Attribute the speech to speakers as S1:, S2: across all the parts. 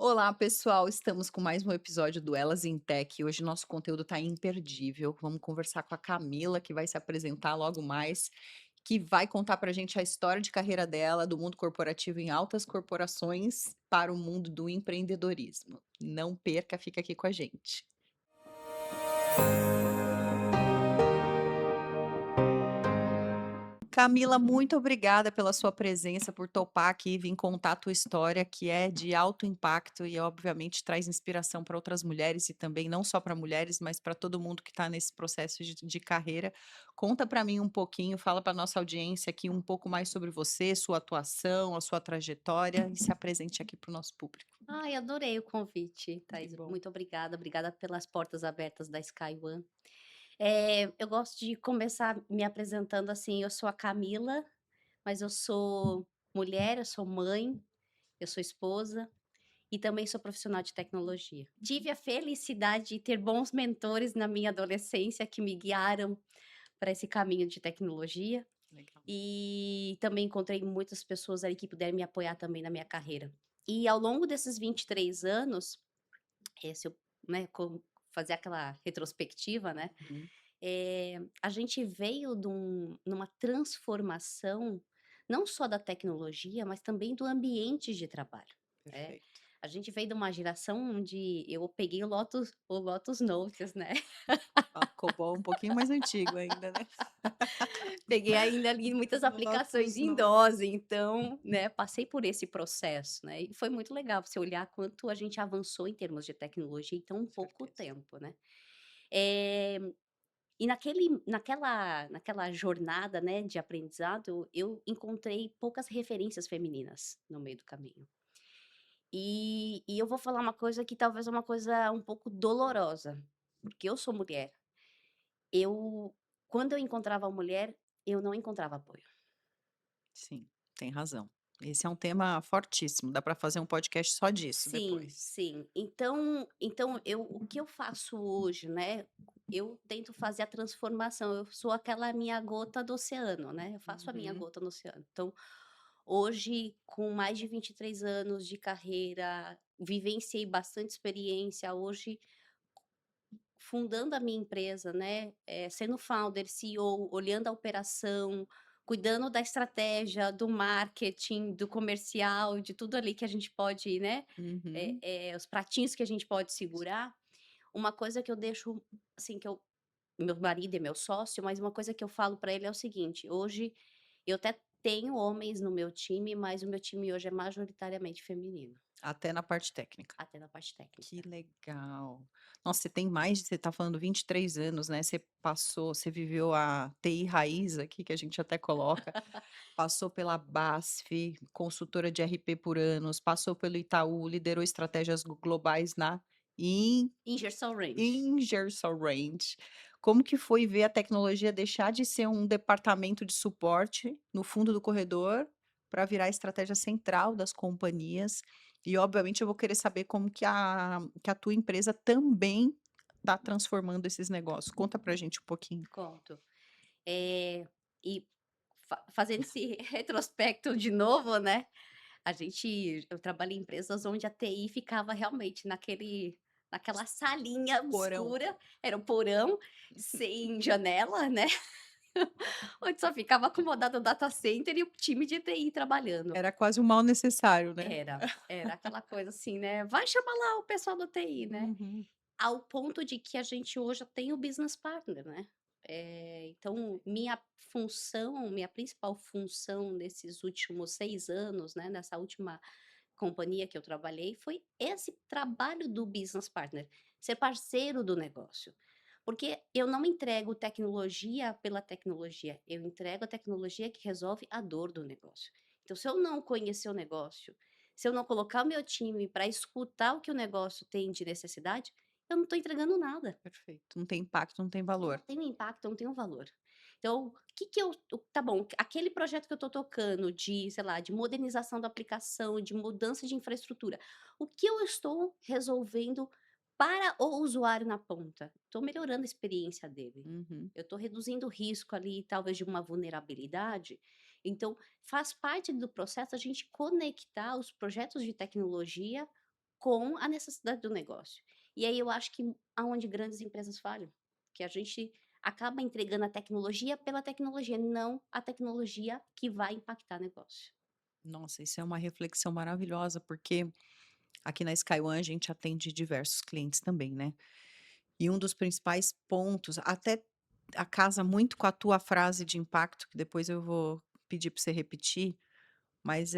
S1: Olá, pessoal. Estamos com mais um episódio do Elas em Tech. Hoje nosso conteúdo está imperdível. Vamos conversar com a Camila, que vai se apresentar logo mais, que vai contar para a gente a história de carreira dela, do mundo corporativo em altas corporações para o mundo do empreendedorismo. Não perca, fica aqui com a gente. Camila, muito obrigada pela sua presença, por topar aqui, vir contar a tua história, que é de alto impacto e, obviamente, traz inspiração para outras mulheres e também não só para mulheres, mas para todo mundo que está nesse processo de carreira. Conta para mim um pouquinho, fala para nossa audiência aqui um pouco mais sobre você, sua atuação, a sua trajetória e se apresente aqui para o nosso público.
S2: Ai, adorei o convite,
S1: Que
S2: Thaís.
S1: bom.
S2: Muito obrigada. Obrigada pelas portas abertas da Sky One. Eu gosto de começar me apresentando assim, eu sou a Camila, mas eu sou mulher, eu sou mãe, eu sou esposa e também sou profissional de tecnologia. Tive a felicidade de ter bons mentores na minha adolescência que me guiaram para esse caminho de tecnologia
S1: Legal.
S2: e também encontrei muitas pessoas ali que puderam me apoiar também na minha carreira. E ao longo desses 23 anos, se eu, né, fazer aquela retrospectiva, né,
S1: Uhum.
S2: a gente veio numa transformação, não só da tecnologia, mas também do ambiente de trabalho, né.
S1: Perfeito.
S2: A gente veio de uma geração onde eu peguei o Lotus Notes, né.
S1: Ah, COBOL um pouquinho mais antigo ainda, né?
S2: Peguei ainda ali muitas aplicações
S1: Lotus
S2: em
S1: Notes.
S2: DOS, então, né, passei por esse processo, né, e foi muito legal você olhar quanto a gente avançou em termos de tecnologia em tão
S1: Com
S2: pouco
S1: certeza.
S2: tempo, né. Eh, e naquela jornada, né, de aprendizado, eu encontrei poucas referências femininas no meio do caminho. E eu vou falar uma coisa que talvez é uma coisa um pouco dolorosa, porque eu sou mulher. Eu Quando eu encontrava mulher, eu não encontrava apoio.
S1: Sim, tem razão. Esse é um tema fortíssimo, dá para fazer um podcast só disso
S2: Sim,
S1: depois.
S2: sim. Então o que eu faço hoje, né, eu tento fazer a transformação, eu sou aquela minha gota do oceano, né, eu faço a minha
S1: Uhum.
S2: gota no oceano. Então, hoje, com mais de 23 anos de carreira, vivenciei bastante experiência, hoje fundando a minha empresa, né, sendo founder, CEO, olhando a operação, cuidando da estratégia, do marketing, do comercial, de tudo ali que a gente pode, né,
S1: Uhum.
S2: os pratinhos que a gente pode segurar. Uma coisa que eu deixo, assim, meu marido é meu sócio, mas uma coisa que eu falo para ele é o seguinte: hoje eu até tenho homens no meu time, mas o meu time hoje é majoritariamente feminino,
S1: Até na parte técnica.
S2: até na parte
S1: Que
S2: técnica.
S1: legal. Nossa, você está falando 23 anos, né, você viveu a TI raiz aqui, que a gente até coloca, passou pela BASF, consultora de RP por anos, passou pelo Itaú, liderou estratégias globais na
S2: Ingersoll Rand.
S1: Ingersoll Rand. Como que foi ver a tecnologia deixar de ser um departamento de suporte no fundo do corredor, para virar a estratégia central das companhias? E obviamente eu vou querer saber como que a tua empresa também está transformando esses negócios. Conta pra gente um pouquinho.
S2: Conto. E fazendo esse retrospecto de novo, né, eu trabalhei em empresas onde a TI ficava realmente naquela salinha
S1: Porão.
S2: obscura, era um porão, sem janela, né, onde só ficava acomodado o data center e o time de TI trabalhando.
S1: Era quase um mal necessário, né?
S2: Era aquela coisa assim, né, vai chamar lá o pessoal da TI, né.
S1: Uhum.
S2: Ao ponto de que a gente hoje já tem o business partner, né. Então minha principal função nesses últimos 6 anos, né, nessa última companhia que eu trabalhei, foi esse trabalho do business partner, ser parceiro do negócio. Porque eu não entrego tecnologia pela tecnologia, eu entrego a tecnologia que resolve a dor do negócio. Então, se eu não conhecer o negócio, se eu não colocar o meu time para escutar o que o negócio tem de necessidade, eu não estou entregando nada.
S1: Perfeito. Não tem impacto, não tem
S2: Eu não
S1: valor.
S2: tenho impacto, eu não tenho valor. Então, o que que eu tá bom, aquele projeto que eu estou tocando de, sei lá, de modernização da aplicação, de mudança de infraestrutura, o que eu estou resolvendo para o usuário na ponta? Estou melhorando a experiência dele.
S1: Uhum.
S2: Eu estou reduzindo o risco ali, talvez, de uma vulnerabilidade. Então, faz parte do processo a gente conectar os projetos de tecnologia com a necessidade do negócio. E aí eu acho que aonde grandes empresas falham, que a gente acaba entregando a tecnologia pela tecnologia, não a tecnologia que vai impactar negócio.
S1: Nossa, isso é uma reflexão maravilhosa, porque aqui na Sky One a gente atende diversos clientes também, né? E um dos principais pontos, até a casa muito com a tua frase de impacto, que depois eu vou pedir para você repetir, mas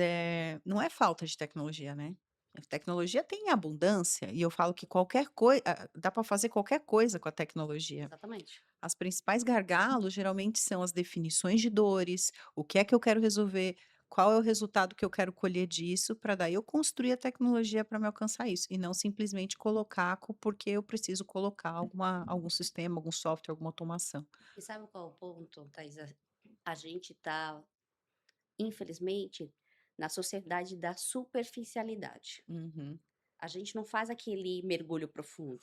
S1: não é falta de tecnologia, né? A tecnologia tem abundância, e eu falo que qualquer coisa, dá para fazer qualquer coisa com a tecnologia.
S2: Exatamente.
S1: As principais gargalos geralmente são as definições de dores, o que é que eu quero resolver, qual é o resultado que eu quero colher disso, para daí eu construir a tecnologia para me alcançar isso, e não simplesmente colocar porque eu preciso colocar algum sistema, algum software, alguma automação.
S2: E sabe qual é o ponto, Thaís? A gente está, infelizmente, na sociedade da superficialidade.
S1: Uhum,
S2: A gente não faz aquele mergulho profundo.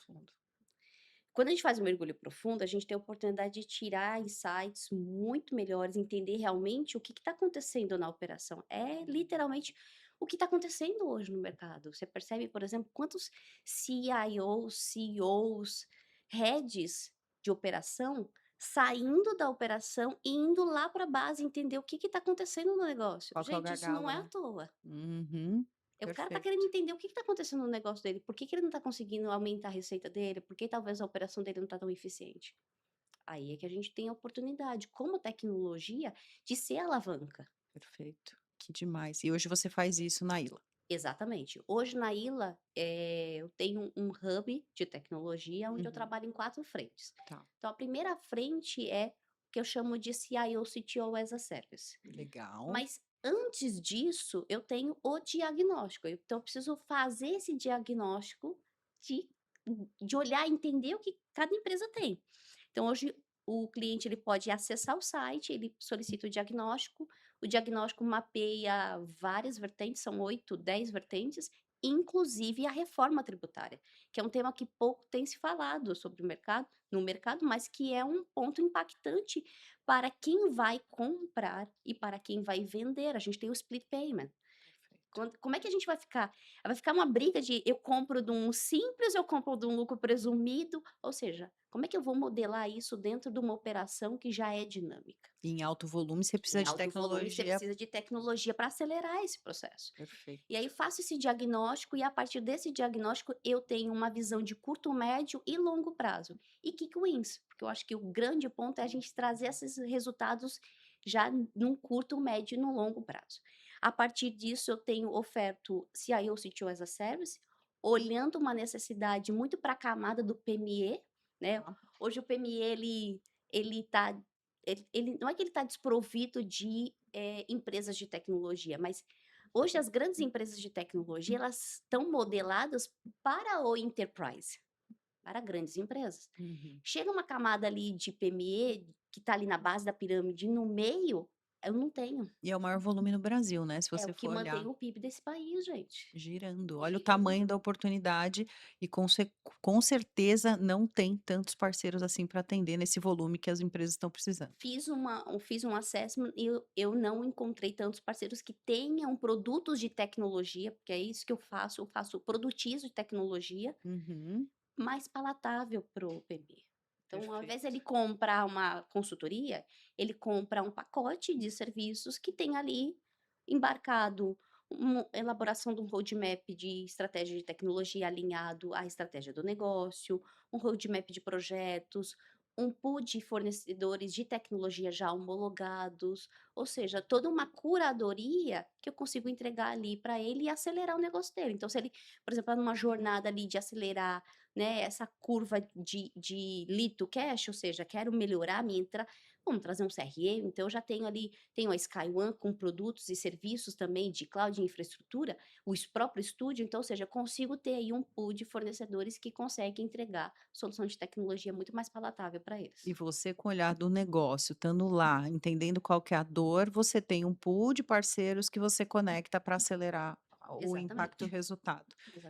S2: Quando a gente faz um mergulho profundo, a gente tem a oportunidade de tirar insights muito melhores, entender realmente o que está acontecendo na operação. É literalmente o que está acontecendo hoje no mercado. Você percebe, por exemplo, quantos CIOs, CEOs, heads de operação saindo da operação e indo lá para a base entender o que está acontecendo no negócio.
S1: qual que é o
S2: Gente, isso não
S1: gargalo,
S2: é à
S1: né?
S2: toa.
S1: Uhum,
S2: O cara tá querendo
S1: perfeito,
S2: entender o que que tá acontecendo no negócio dele, por que que ele não tá conseguindo aumentar a receita dele, por que talvez a operação dele não tá tão eficiente. Aí é que a gente tem a oportunidade, como tecnologia, de ser alavanca.
S1: perfeito. Que demais. E hoje você faz isso na Ila.
S2: Exatamente. Hoje na Ila, eu tenho um hub de tecnologia onde eu
S1: Uhum,
S2: trabalho em 4 frentes.
S1: tá,
S2: Então a primeira frente é o que eu chamo de CIO, CTO as a Service.
S1: legal.
S2: Mas antes disso, eu tenho o diagnóstico. Então, eu preciso fazer esse diagnóstico de, de olhar e entender o que cada empresa tem. Então, hoje, o cliente ele pode acessar o site, ele solicita o diagnóstico mapeia várias vertentes, são 8, 10 vertentes, inclusive a reforma tributária, que é um tema que pouco tem se falado sobre o mercado, no mercado, mas que é um ponto impactante para quem vai comprar e para quem vai vender. A gente tem o split payment.
S1: Perfeito.
S2: Como é que a gente vai ficar? Vai ficar uma briga de eu compro de um simples, eu compro de um lucro presumido, ou seja, como é que eu vou modelar isso dentro de uma operação que já é dinâmica?
S1: E em alto volume você precisa
S2: Em
S1: de
S2: alto volume, você
S1: tecnologia.
S2: precisa de tecnologia para acelerar esse processo. E aí
S1: Perfeito.
S2: faço esse diagnóstico e a partir desse diagnóstico eu tenho uma visão de curto, médio e longo prazo. E quick wins, porque eu acho que o grande ponto é a gente trazer esses resultados já num curto, médio e no longo prazo. A partir disso eu tenho oferto CIO, CTO as a Service, olhando uma necessidade muito para a camada do PME, né?
S1: Tá.
S2: Hoje o PME ele tá ele não é que ele está desprovido de, empresas de tecnologia, mas hoje as grandes empresas de tecnologia, elas estão modeladas para o enterprise, para grandes empresas.
S1: Uhum.
S2: Chega uma camada ali de PME, que está ali na base da pirâmide, no meio, eu não tenho.
S1: E é o maior volume no Brasil, né, se
S2: É
S1: você
S2: o que
S1: for
S2: mantém
S1: olhar,
S2: o PIB desse país, gente.
S1: girando. Olha o
S2: Girando.
S1: tamanho da oportunidade e com certeza não tem tantos parceiros assim para atender nesse volume que as empresas estão precisando.
S2: Fiz um assessment e eu não encontrei tantos parceiros que tenham produtos de tecnologia, porque é isso que eu faço produtizo de tecnologia,
S1: Uhum.
S2: mais palatável para o PB. Então, ao invés
S1: Perfeito.
S2: ele comprar uma consultoria, ele compra um pacote de serviços que tem ali embarcado uma elaboração de um roadmap de estratégia de tecnologia alinhado à estratégia do negócio, um roadmap de projetos, um pool de fornecedores de tecnologia já homologados, ou seja, toda uma curadoria que eu consigo entregar ali para ele e acelerar o negócio dele. Então, se ele, por exemplo, está numa jornada ali de acelerar, né, essa curva de lead to cash, ou seja, quero melhorar a minha entrada, vamos trazer um CRM, então eu já tenho ali, tenho a Sky One com produtos e serviços também de cloud e infraestrutura, o próprio estúdio, então, ou seja, eu consigo ter aí um pool de fornecedores que conseguem entregar solução de tecnologia muito mais palatável para
S1: E
S2: eles.
S1: você com o olhar do negócio, estando lá, entendendo qual que é a dor, você tem um pool de parceiros que você conecta para acelerar o impacto e o
S2: Exatamente,
S1: resultado.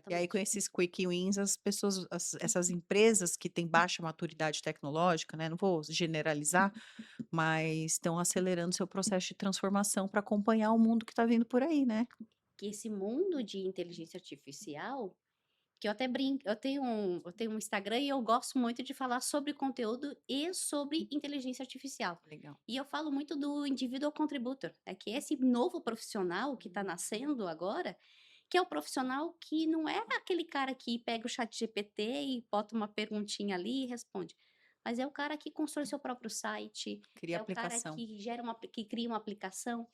S1: E aí com
S2: exatamente.
S1: esses quick wins, as pessoas, essas empresas que têm baixa maturidade tecnológica, né, não vou generalizar, mas estão acelerando seu processo de transformação para acompanhar o mundo que está vindo por aí, né?
S2: Que esse mundo de inteligência artificial, que eu até brinco, eu tenho um Instagram e eu gosto muito de falar sobre conteúdo e sobre inteligência artificial.
S1: Legal.
S2: E eu falo muito do individual contributor, é que esse novo profissional que está nascendo agora, que é o profissional que não é aquele cara que pega o chat GPT e bota uma perguntinha ali e responde, mas é o cara que constrói seu próprio site,
S1: Cria
S2: é o cara
S1: aplicação.
S2: que que cria uma aplicação,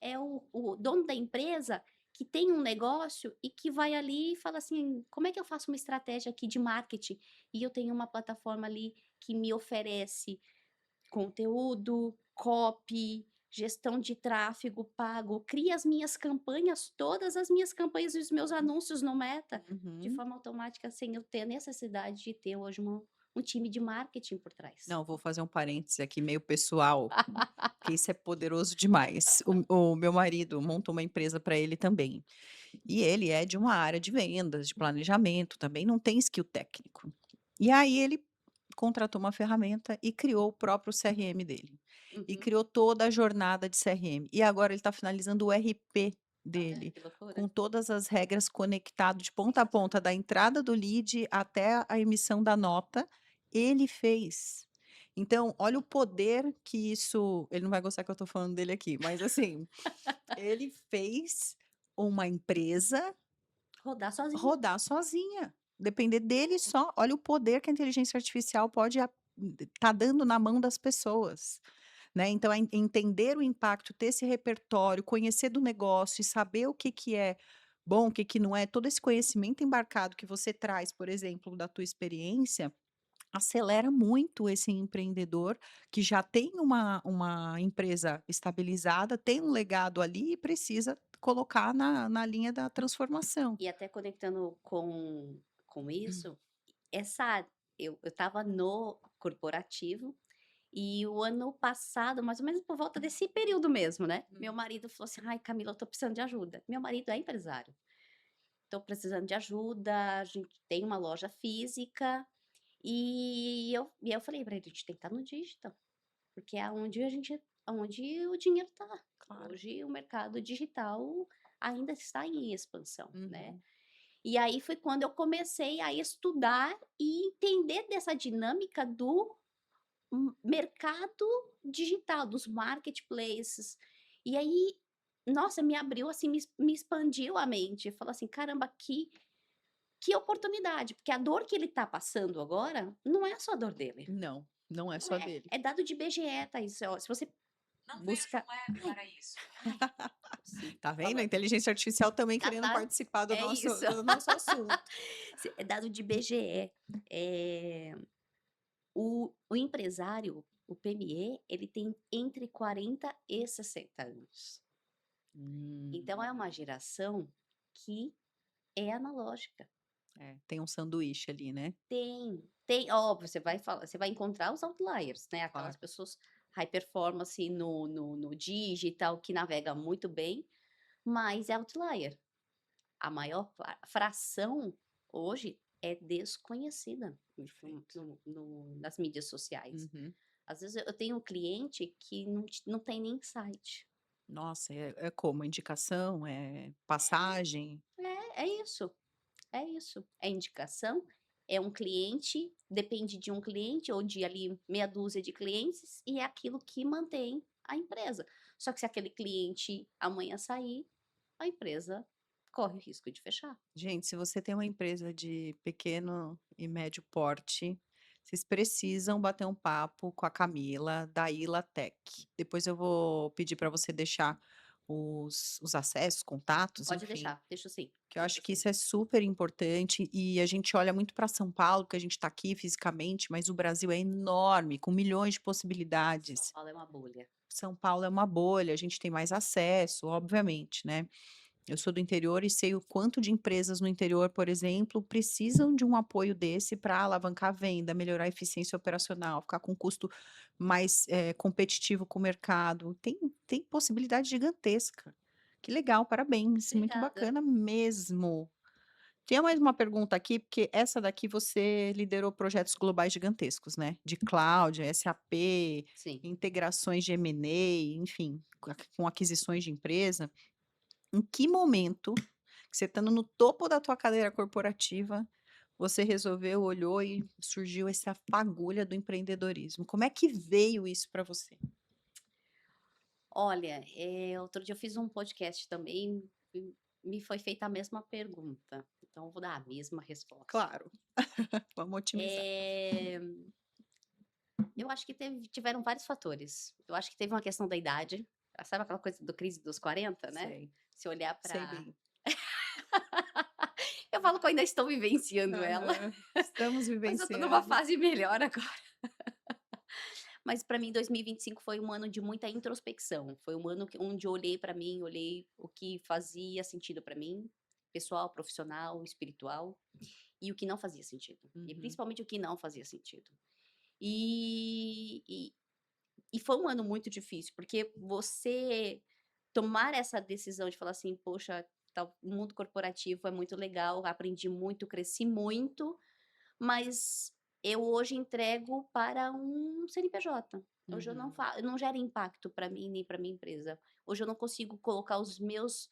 S2: é o dono da empresa que tem um negócio e que vai ali e fala assim: "Como é que eu faço uma estratégia aqui de marketing?" E eu tenho uma plataforma ali que me oferece conteúdo, copy, gestão de tráfego pago, cria as minhas campanhas, todas as minhas campanhas e os meus anúncios no Meta, de
S1: Uhum.
S2: forma automática, sem eu ter a necessidade de ter hoje um time de marketing por trás.
S1: Não, vou fazer um parêntese aqui meio pessoal, porque isso é poderoso demais. O meu marido montou uma empresa para ele também. E ele é de uma área de vendas, de planejamento, também não tem skill técnico. E aí ele contratou uma ferramenta e criou o próprio CRM dele. E
S2: Uhum.
S1: criou toda a jornada de CRM. E agora ele está finalizando o RP
S2: Olha,
S1: dele,
S2: que loucura.
S1: com todas as regras conectado de ponta a ponta, da entrada do lead até a emissão da nota, ele fez. Então, olha o poder que isso. Ele não vai gostar que eu estou falando dele aqui, mas assim, ele fez uma empresa
S2: Rodar sozinho.
S1: rodar sozinha, depender dele só. Olha o poder que a inteligência artificial pode tá dando na mão das pessoas, né. Então é entender o impacto, ter esse repertório, conhecer do negócio e saber o que que é bom, o que que não é, todo esse conhecimento embarcado que você traz, por exemplo, da tua experiência, acelera muito esse empreendedor que já tem uma empresa estabilizada, tem um legado ali e precisa colocar na linha da transformação.
S2: E até conectando com isso, essa eu estava no corporativo, e o ano passado, mais ou menos por volta desse período mesmo, né, meu
S1: Hum.
S2: marido falou assim: "Ai Camila, eu tô precisando de ajuda". Meu marido é empresário. "Tô precisando de ajuda, a gente tem uma loja física", e eu falei pra ele: "A gente tem que estar no digital, porque é aonde o dinheiro tá".
S1: Claro.
S2: Hoje o mercado digital ainda está em expansão, né.
S1: Uhum.
S2: E aí foi quando eu comecei a estudar e entender dessa dinâmica do mercado digital, dos marketplaces. E aí, nossa, me abriu assim, me expandiu a mente. Falou assim: "Caramba, que oportunidade", porque a dor que ele tá passando agora, não é só a dor dele,
S1: Não, não é
S2: não
S1: só
S2: é.
S1: dele.
S2: É dado de IBGE, Thaís, ó, se você
S3: Não vejo
S2: buscar
S3: um app
S2: ai,
S3: para isso.
S2: sim,
S1: Tá
S2: tô
S1: vendo? A
S2: falando.
S1: inteligência artificial também
S2: Já
S1: querendo
S2: tá
S1: participar do
S2: é
S1: nosso
S2: isso.
S1: do nosso assunto.
S2: É dado de IBGE. O empresário, o PME, ele tem entre 40 e 60 anos. Então
S1: Hum,
S2: é uma geração que é analógica.
S1: é, tem um sanduíche ali, né.
S2: Tem, óbvio, você vai encontrar os outliers, né, aquelas
S1: Claro.
S2: pessoas high performance no digital, que navega muito bem, mas é outlier. A maior fração hoje é desconhecida
S1: Perfeito.
S2: nas mídias sociais.
S1: Uhum.
S2: Às vezes eu tenho um cliente que não tem nem site.
S1: Nossa, é como? Indicação? É passagem?
S2: É isso, é isso. É indicação, é um cliente, depende de um cliente ou de ali meia dúzia de clientes, e é aquilo que mantém a empresa. Só que se aquele cliente amanhã sair, a empresa corre o risco de fechar.
S1: Gente, se você tem uma empresa de pequeno e médio porte, vocês precisam bater um papo com a Camila, da Ilatec. Depois eu vou pedir para você deixar os acessos, contatos,
S2: Pode
S1: enfim,
S2: deixar, deixo sim,
S1: que eu
S2: deixo
S1: acho que
S2: sim.
S1: isso é super importante e a gente olha muito para São Paulo, que a gente está aqui fisicamente, mas o Brasil é enorme, com milhões de
S2: São
S1: possibilidades.
S2: Paulo é uma bolha.
S1: São Paulo é uma bolha, a gente tem mais acesso, obviamente, né? Eu sou do interior e sei o quanto de empresas no interior, por exemplo, precisam de um apoio desse para alavancar a venda, melhorar a eficiência operacional, ficar com custo mais competitivo com o mercado. Tem possibilidade gigantesca. Que legal, parabéns, muito
S2: Obrigada.
S1: bacana mesmo. Tem mais uma pergunta aqui, porque essa daqui você liderou projetos globais gigantescos, né? De cloud, SAP,
S2: Sim.
S1: integrações de M&A, enfim, com aquisições de empresa. Em que momento que você estando no topo da tua cadeira corporativa, você resolveu, olhou e surgiu essa fagulha do empreendedorismo. Como é que veio isso para você?
S2: Olha, outro dia eu fiz um podcast também, e me foi feita a mesma pergunta, então eu vou dar a mesma resposta.
S1: Claro, vamos otimizar.
S2: Eh, eu acho que tiveram vários fatores. Eu acho que teve uma questão da idade, sabe aquela coisa do crise dos 40, né?
S1: Sei,
S2: Se olhar
S1: sei
S2: para
S1: bem.
S2: eu falo que eu ainda estou vivenciando ela,
S1: Aham. Estamos
S2: mas eu tô numa
S1: vivenciando.
S2: fase melhor agora. Mas para mim 2025 foi um ano de muita introspecção, foi um ano onde eu olhei para mim, olhei o que fazia sentido para mim, pessoal, profissional, espiritual, e o que não fazia sentido, e
S1: Uhum.
S2: principalmente o que não fazia sentido. E e e foi um ano muito difícil, porque você tomar essa decisão de falar assim: "Poxa, o mundo corporativo é muito legal, aprendi muito, cresci muito, mas eu hoje entrego para um CNPJ. Hoje
S1: Uhum.
S2: eu não gero impacto para mim nem para minha empresa. Hoje eu não consigo colocar os meus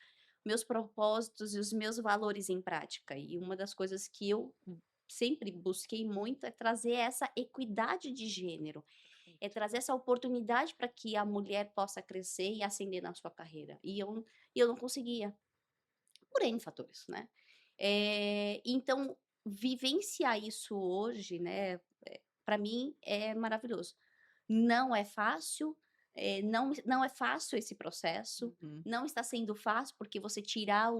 S2: propósitos e os meus valores em prática. E uma das coisas que eu sempre busquei muito é trazer essa equidade de gênero, é
S1: Perfeito.
S2: trazer essa oportunidade para que a mulher possa crescer e ascender na sua carreira. E eu não conseguia, por N fatores, né. Então, vivenciar isso hoje, né, pra mim é maravilhoso. Não é fácil, não é fácil esse processo,
S1: Uhum.
S2: não está sendo fácil, porque você tirar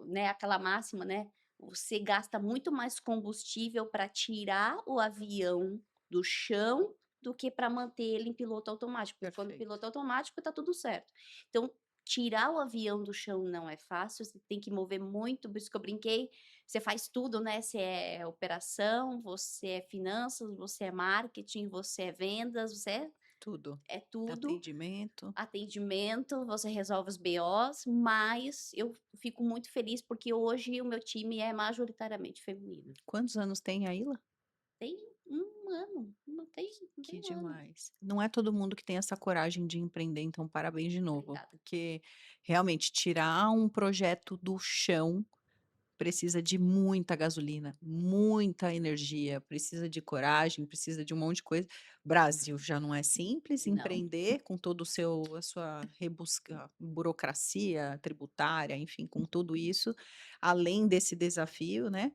S2: né, aquela máxima, né, você gasta muito mais combustível para tirar o avião do chão, do que para manter ele em piloto automático, porque quando
S1: Perfeito.
S2: piloto automático tá tudo certo. Então, tirar o avião do chão não é fácil, você tem que mover muito, por isso que eu brinquei, você faz tudo, né, você é operação, você é finanças, você é marketing, você é vendas,
S1: Tudo.
S2: é tudo,
S1: Atendimento.
S2: atendimento, você resolve os BOs, mas eu fico muito feliz, porque hoje o meu time é majoritariamente feminino.
S1: Quantos anos tem a Ila?
S2: Tem 1 ano, não tem
S1: Que
S2: 1 ano.
S1: demais. Não é todo mundo que tem essa coragem de empreender, então parabéns de novo,
S2: Obrigada.
S1: porque realmente tirar um projeto do chão precisa de muita gasolina, muita energia, precisa de coragem, precisa de um monte de coisa. Brasil já não é simples,
S2: Não,
S1: empreender com todo o seu a sua rebusca burocracia tributária, enfim, com tudo isso, além desse desafio, né,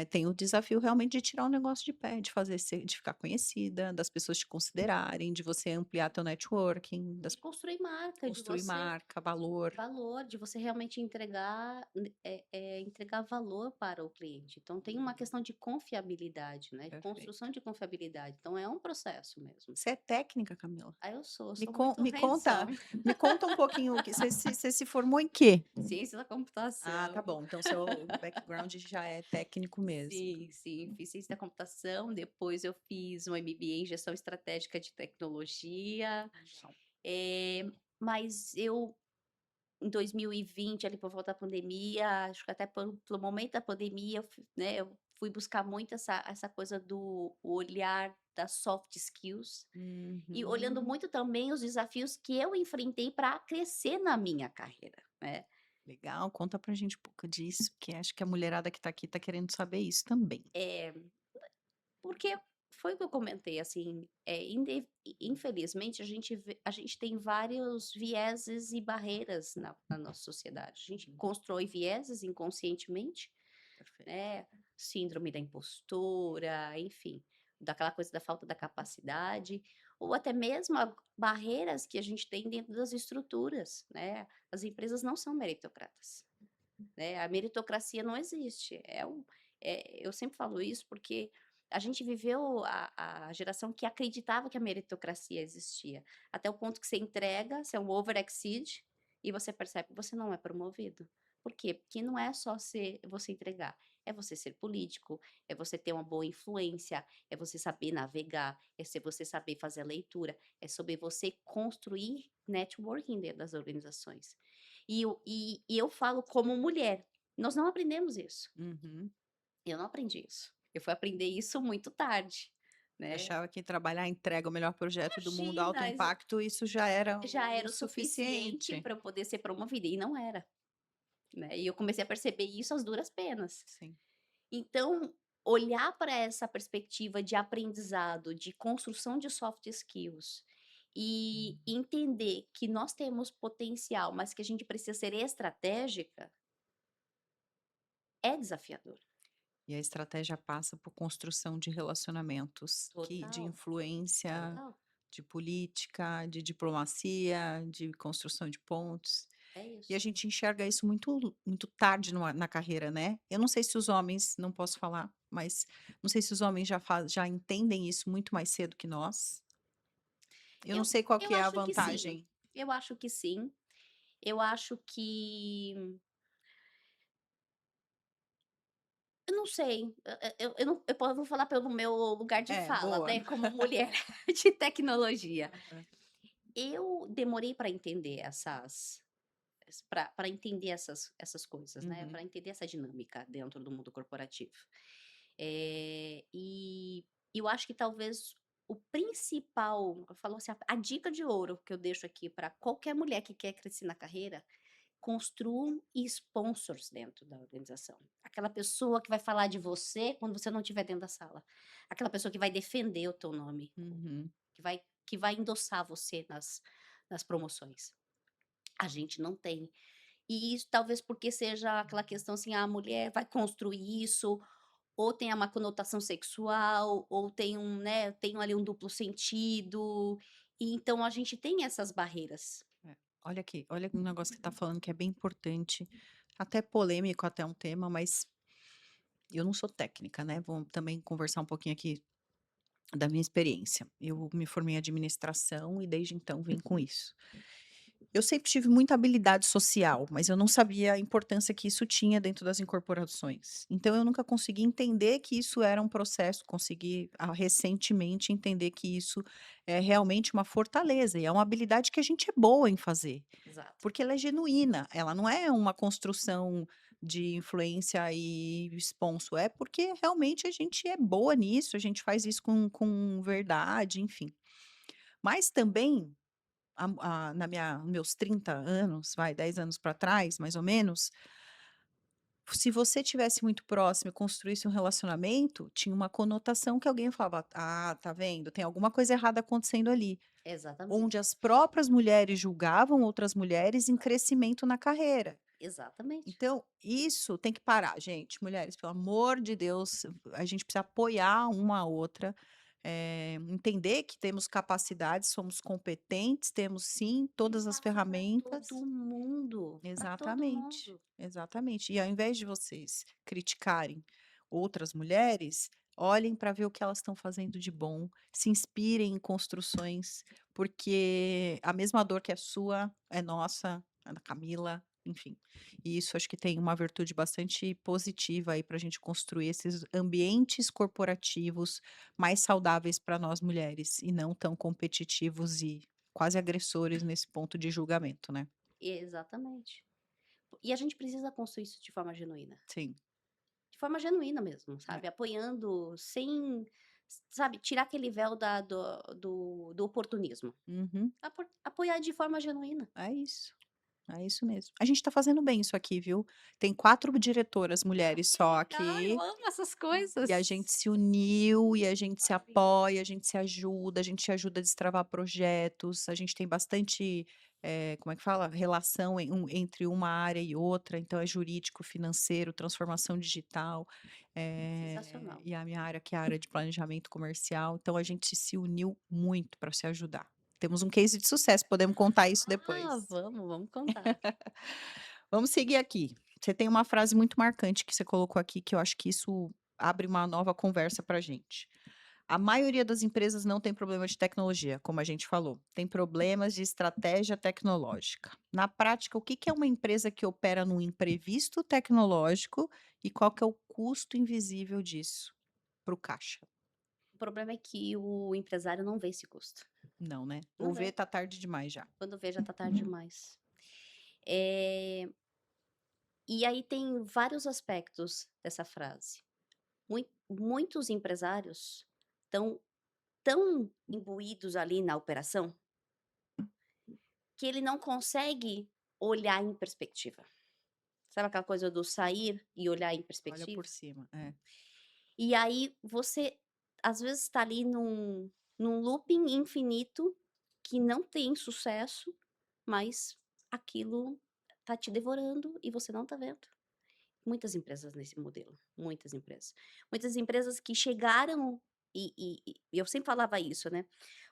S1: tem o desafio realmente de tirar o negócio de pé, de fazer de ficar conhecida, das pessoas te considerarem, de você ampliar teu networking,
S2: de construir marca, de
S1: construir
S2: você
S1: marca, valor.
S2: valor, de você realmente entregar valor para o cliente. Então tem uma
S1: Uhum,
S2: questão de confiabilidade, né, de construção
S1: perfeito.
S2: de confiabilidade, então é um processo mesmo.
S1: Você é técnica, Camila?
S2: Ah, eu
S1: Me
S2: sou
S1: con
S2: muito
S1: me conta
S2: hands-on.
S1: me conta um pouquinho o que você se formou em quê?
S2: Ciência da
S1: Ah, tá
S2: computação.
S1: bom, então seu background já é técnico mesmo.
S2: Sim, sim, fiz ciência da computação, depois eu fiz um MBA em gestão estratégica de tecnologia,
S1: Legal.
S2: eh, mas eu em 2020, ali por volta da pandemia, acho que até pelo momento da pandemia, eu fui buscar muito essa coisa do olhar das soft skills, e olhando
S1: Uhum.
S2: muito também os desafios que eu enfrentei para crescer na minha carreira, né.
S1: Legal, conta pra gente um pouco disso, que acho que a mulherada que tá aqui tá querendo saber isso também.
S2: Eh, porque foi o que eu comentei, assim, infelizmente a gente tem vários vieses e barreiras na nossa sociedade. A gente
S1: Uhum,
S2: constrói vieses inconscientemente,
S1: perfeito.
S2: né, síndrome da impostora, enfim, daquela coisa da falta da capacidade, ou até mesmo barreiras que a gente tem dentro das estruturas, né. As empresas não são meritocratas, né, a meritocracia não existe, eu sempre falo isso, porque a gente viveu a geração que acreditava que a meritocracia existia, até o ponto que você entrega, você é um over exceed, e você percebe que você não é promovido. Por quê? Porque não é só você entregar, é você ser político, é você ter uma boa influência, é você saber navegar, você saber fazer a leitura, é sobre você construir networking dentro das organizações. E eu falo como mulher, nós não aprendemos isso.
S1: Uhum.
S2: Eu não aprendi isso. Eu fui aprender isso muito tarde,
S1: Você
S2: né.
S1: achava que trabalhar entrega o melhor projeto do mundo, alto
S2: Imagina,
S1: impacto, isso já era
S2: já
S1: o
S2: era o suficiente
S1: suficiente.
S2: para eu poder ser promovida, e não era. né, e eu comecei a perceber isso às duras penas.
S1: Sim.
S2: Então, olhar para essa perspectiva de aprendizado, de construção de soft skills e entender que nós temos potencial, mas que a gente precisa ser estratégica, é desafiador.
S1: E a estratégia passa por construção de relacionamentos de
S2: Total,
S1: influência,
S2: total.
S1: de política, de diplomacia, de construção de pontes.
S2: É
S1: E a
S2: isso.
S1: gente enxerga isso muito tarde na carreira, né. Eu não sei se os homens, não posso falar, mas não sei se os homens já entendem isso muito mais cedo que nós. Eu não
S2: Eu
S1: sei qual
S2: eu
S1: que é a
S2: acho que sim,
S1: vantagem.
S2: eu acho que sim. Eu acho que eu não sei, eu não vou falar pelo meu lugar de
S1: É,
S2: fala,
S1: boa.
S2: né, como mulher de tecnologia.
S1: Aham.
S2: Eu demorei para entender para entender essas coisas, né,
S1: Uhum.
S2: para entender essa dinâmica dentro do mundo corporativo. E eu acho que talvez o principal, eu falo assim, a dica de ouro que eu deixo aqui para qualquer mulher que quer crescer na carreira: construam sponsors dentro da organização. Aquela pessoa que vai falar de você quando você não estiver dentro da sala. Aquela pessoa que vai defender o teu nome,
S1: Uhum.
S2: que vai endossar você nas promoções. A gente não tem. E isso talvez porque seja aquela questão assim: "Ah, a mulher vai construir isso", ou tem uma conotação sexual, ou tem ali um duplo sentido, e então a gente tem essas barreiras.
S1: É. Olha aqui, olha um negócio que você tá falando que é bem importante, até polêmico até um tema, mas eu não sou técnica, né, vou também conversar um pouquinho aqui da minha experiência. Eu me formei em administração e desde então vim com isso. Eu sempre tive muita habilidade social, mas eu não sabia a importância que isso tinha dentro das incorporações. Então eu nunca consegui entender que isso era um processo, consegui recentemente entender que isso é realmente uma fortaleza e é uma habilidade que a gente é boa em fazer,
S2: Exato,
S1: porque ela é genuína, ela não é uma construção de influência e sponsor, é porque realmente a gente é boa nisso, a gente faz isso com verdade, enfim. Mas também na meus 30 anos, vai, 10 anos para trás, mais ou menos, se você tivesse muito próximo e construísse um relacionamento, tinha uma conotação que alguém falava: "Ah, tá vendo? Tem alguma coisa errada acontecendo ali", onde
S2: exatamente,
S1: as próprias mulheres julgavam outras mulheres em crescimento na carreira.
S2: exatamente.
S1: Então, isso tem que parar, gente. Mulheres, pelo amor de Deus, a gente precisa apoiar uma a outra, entender que temos capacidades, somos competentes, temos sim
S2: E
S1: todas as
S2: passa para
S1: ferramentas.
S2: todo mundo, para todo
S1: Exatamente,
S2: mundo.
S1: exatamente. E ao invés de vocês criticarem outras mulheres, olhem para ver o que elas estão fazendo de bom, se inspirem em construções, porque a mesma dor que é sua é nossa, é da Camila, enfim. E isso acho que tem uma virtude bastante positiva aí para a gente construir esses ambientes corporativos mais saudáveis para nós mulheres e não tão competitivos e quase agressores nesse ponto de julgamento, né?
S2: Exatamente. E a gente precisa construir isso
S1: Sim.
S2: de forma genuína mesmo,
S1: É.
S2: sabe, apoiando sem, sabe, tirar aquele véu do oportunismo.
S1: Uhum.
S2: Apoiar de forma genuína.
S1: É isso. É isso mesmo. A gente tá fazendo bem isso aqui, viu. Tem 4 diretoras mulheres
S2: Que
S1: só
S2: legal, eu
S1: aqui,
S2: amo essas
S1: e a
S2: coisas.
S1: gente se uniu, e a gente se
S2: Maravilha.
S1: apoia, a gente se ajuda a destravar projetos, a gente tem bastante, como é que fala? Relação entre uma área e outra, então é jurídico, financeiro, transformação digital,
S2: Sensacional.
S1: e a minha área que é a área de planejamento comercial, então a gente se uniu muito para se ajudar. Temos um case de sucesso, podemos contar isso
S2: Ah,
S1: depois.
S2: vamos contar.
S1: Vamos seguir aqui. Você tem uma frase muito marcante que você colocou aqui, que eu acho que isso abre uma nova conversa para gente. A maioria das empresas não tem problema de tecnologia, como a gente falou, tem problemas de estratégia tecnológica. Na prática, o que que é uma empresa que opera num imprevisto tecnológico e qual que é o custo invisível disso para o caixa?
S2: O problema é que o empresário não vê esse custo.
S1: Não, né?
S2: Não
S1: Ou vê,
S2: vê.
S1: tá tarde demais já.
S2: Quando vê já tá tarde demais. Eh, e aí tem vários aspectos dessa frase. Muitos empresários estão tão imbuídos ali na operação, que ele não consegue olhar em perspectiva. Sabe aquela coisa do sair e olhar em
S1: Olha
S2: perspectiva?
S1: por cima, é.
S2: E aí você, às vezes, está ali num looping infinito que não tem sucesso, mas aquilo tá te devorando e você não tá vendo. Muitas empresas nesse modelo, muitas empresas. Muitas empresas que chegaram e eu sempre falava isso, né,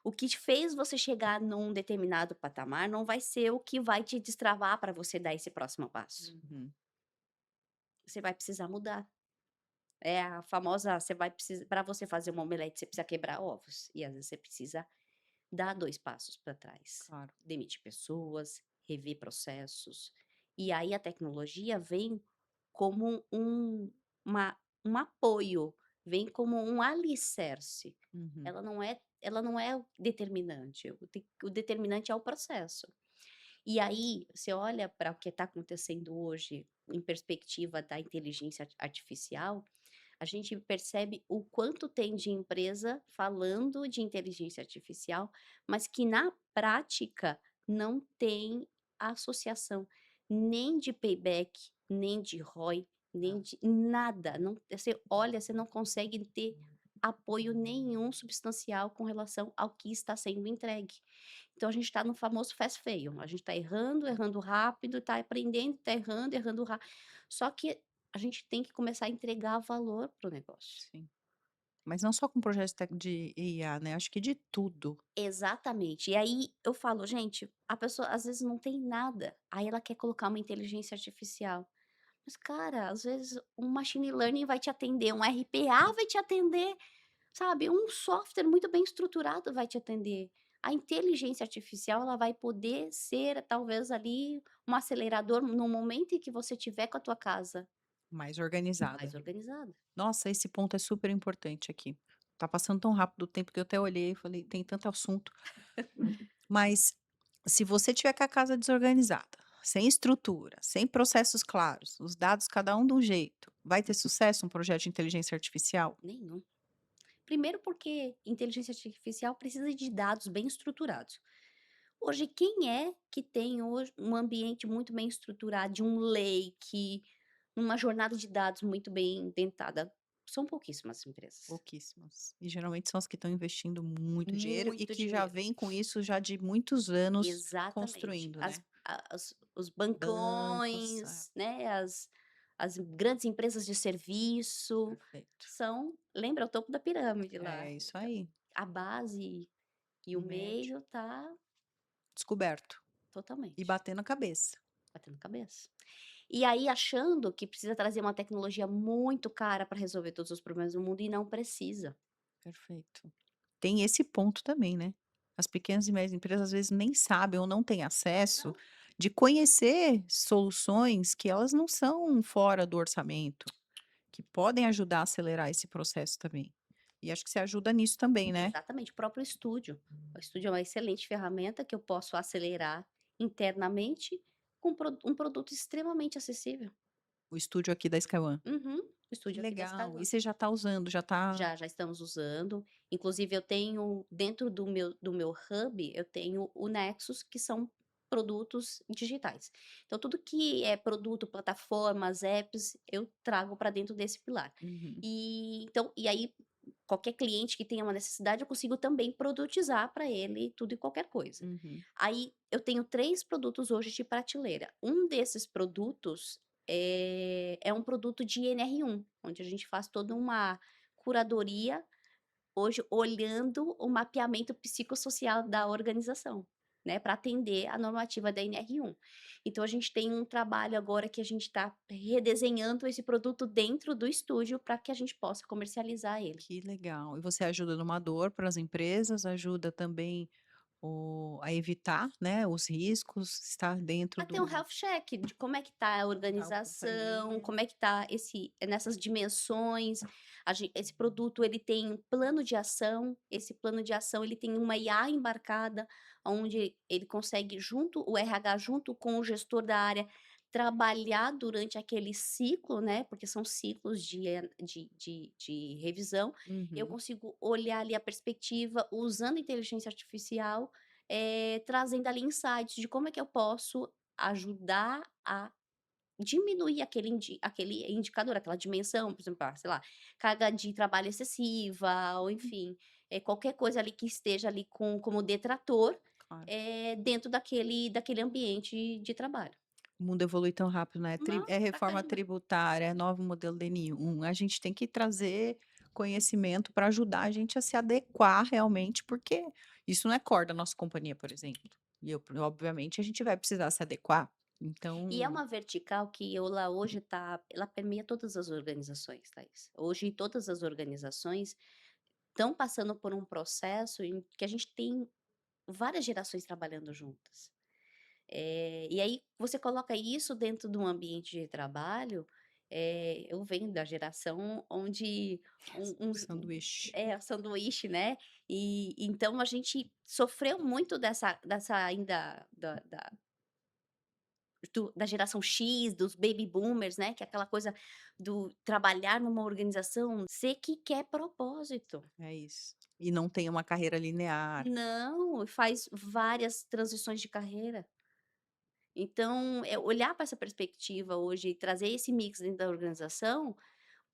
S2: o que te fez você chegar num determinado patamar não vai ser o que vai te destravar para você dar esse próximo passo.
S1: Uhum.
S2: Você vai precisar mudar. É a famosa, você vai precisar para você fazer uma omelete, você precisa quebrar ovos, e às vezes você precisa dar 2 passos para trás.
S1: Claro.
S2: Demitir pessoas, rever processos. E aí a tecnologia vem como uma um apoio, vem como um alicerce.
S1: Uhum.
S2: Ela não é o determinante, o determinante é o processo. E aí, você olha para o que está acontecendo hoje em perspectiva da inteligência artificial, a gente percebe o quanto tem de empresa falando de inteligência artificial, mas que na prática não tem associação nem de payback, nem de ROI, nem
S1: Tá.
S2: de nada. Não, você olha, você não consegue ter apoio nenhum substancial com relação ao que está sendo entregue. Então a gente está no famoso fast fail, a gente está errando, errando rápido, está aprendendo, está errando, errando rápido. Só que a gente tem que começar a entregar valor para o negócio.
S1: Sim. Mas não só com projetos de IA, né, acho que de tudo.
S2: Exatamente. E aí eu falo: "Gente, a pessoa às vezes não tem nada, aí ela quer colocar uma inteligência artificial". Mas cara, às vezes um machine learning vai te atender, um RPA vai te atender, sabe, um software muito bem estruturado vai te atender. A inteligência artificial, ela vai poder ser talvez ali um acelerador no momento em que você tiver com a tua casa
S1: Mais organizada.
S2: mais organizada.
S1: Nossa, esse ponto é super importante aqui. Tá passando tão rápido o tempo que eu até olhei e falei: "Tem tanto assunto". Mas se você tiver com a casa desorganizada, sem estrutura, sem processos claros, os dados cada um de um jeito, vai ter sucesso um projeto de inteligência artificial?
S2: Nenhum. Primeiro porque inteligência artificial precisa de dados bem estruturados. Hoje, quem é que tem hoje um ambiente muito bem estruturado, de um lake, uma jornada de dados muito bem dentada? São pouquíssimas empresas.
S1: Pouquíssimas. E geralmente são as que estão investindo muito dinheiro e
S2: Muito
S1: que já
S2: dinheiro.
S1: vêm com isso já de muitos anos
S2: Exatamente.
S1: construindo, né.
S2: Os
S1: Bancos, é,
S2: bancões, né, as grandes empresas de serviço,
S1: perfeito.
S2: são, lembra, o topo da pirâmide lá.
S1: É isso aí,
S2: A base e
S1: o
S2: o
S1: médio.
S2: meio tá
S1: Descoberto. E
S2: totalmente
S1: batendo a cabeça.
S2: batendo cabeça. E aí achando que precisa trazer uma tecnologia muito cara para resolver todos os problemas do mundo e não precisa.
S1: Perfeito. Tem esse ponto também, né. As pequenas e médias empresas, às vezes, nem sabem ou não têm acesso
S2: Não.
S1: de conhecer soluções que elas não são fora do orçamento, que podem ajudar a acelerar esse processo também. E acho que você ajuda nisso também, né.
S2: Exatamente, o próprio estúdio. O estúdio é uma excelente ferramenta que eu posso acelerar internamente com um produto extremamente acessível.
S1: O estúdio aqui da Sky One.
S2: Uhum. O
S1: Que
S2: estúdio aqui da
S1: legal. E
S2: Skylum.
S1: você já está usando, já está
S2: Já estamos usando. Inclusive eu tenho dentro do meu hub, eu tenho o Nexus, que são produtos digitais. Então tudo que é produto, plataformas, apps, eu trago para dentro desse pilar.
S1: uhum,
S2: E aí qualquer cliente que tenha uma necessidade, eu consigo também produtizar para ele tudo e qualquer coisa.
S1: uhum.
S2: Aí eu tenho 3 produtos hoje de prateleira. Um desses produtos é um produto de NR1, onde a gente faz toda uma curadoria, hoje olhando o mapeamento psicossocial da organização, né, para atender a normativa da NR1. Então a gente tem um trabalho agora que a gente está redesenhando esse produto dentro do estúdio para que a gente possa comercializar ele.
S1: Que legal. E você ajuda numa dor para as empresas, ajuda também a evitar, né, os riscos, estar dentro
S2: A ter um
S1: do
S2: health check de como é que tá a
S1: da
S2: organização,
S1: companhia.
S2: como é que tá nessas dimensões, esse produto ele tem um plano de ação, esse plano de ação ele tem uma IA embarcada, onde ele consegue junto o RH junto com o gestor da área, trabalhar durante aquele ciclo, né, porque são ciclos de revisão, eu
S1: Uhum.
S2: consigo olhar ali a perspectiva usando inteligência artificial, trazendo ali insights de como é que eu posso ajudar a diminuir aquele indicador, aquela dimensão, por exemplo, sei lá, carga de trabalho excessiva ou enfim, qualquer coisa ali que esteja ali como detrator,
S1: Claro.
S2: dentro daquele ambiente de trabalho.
S1: O mundo evolui tão rápido, né? É
S2: Nossa, pra
S1: reforma
S2: caramba.
S1: tributária, é novo modelo DNI 1. A gente tem que trazer conhecimento para ajudar a gente a se adequar realmente, porque isso não é core da nossa companhia, por exemplo. Obviamente, a gente vai precisar se adequar.
S2: E é
S1: Então,
S2: uma vertical que ela hoje ela permeia todas as organizações, Thaís. Hoje todas as organizações estão passando por um processo em que a gente tem várias gerações trabalhando juntas. E aí você coloca isso dentro de um ambiente de trabalho, eu venho da geração onde
S1: sanduíche.
S2: o sanduíche, né, e então a gente sofreu muito dessa ainda da geração X, dos baby boomers, né, que é aquela coisa do trabalhar numa organização, ser que quer propósito.
S1: É isso. E não tem uma carreira linear.
S2: Não, faz várias transições de carreira. Então, olhar para essa perspectiva hoje e trazer esse mix dentro da organização,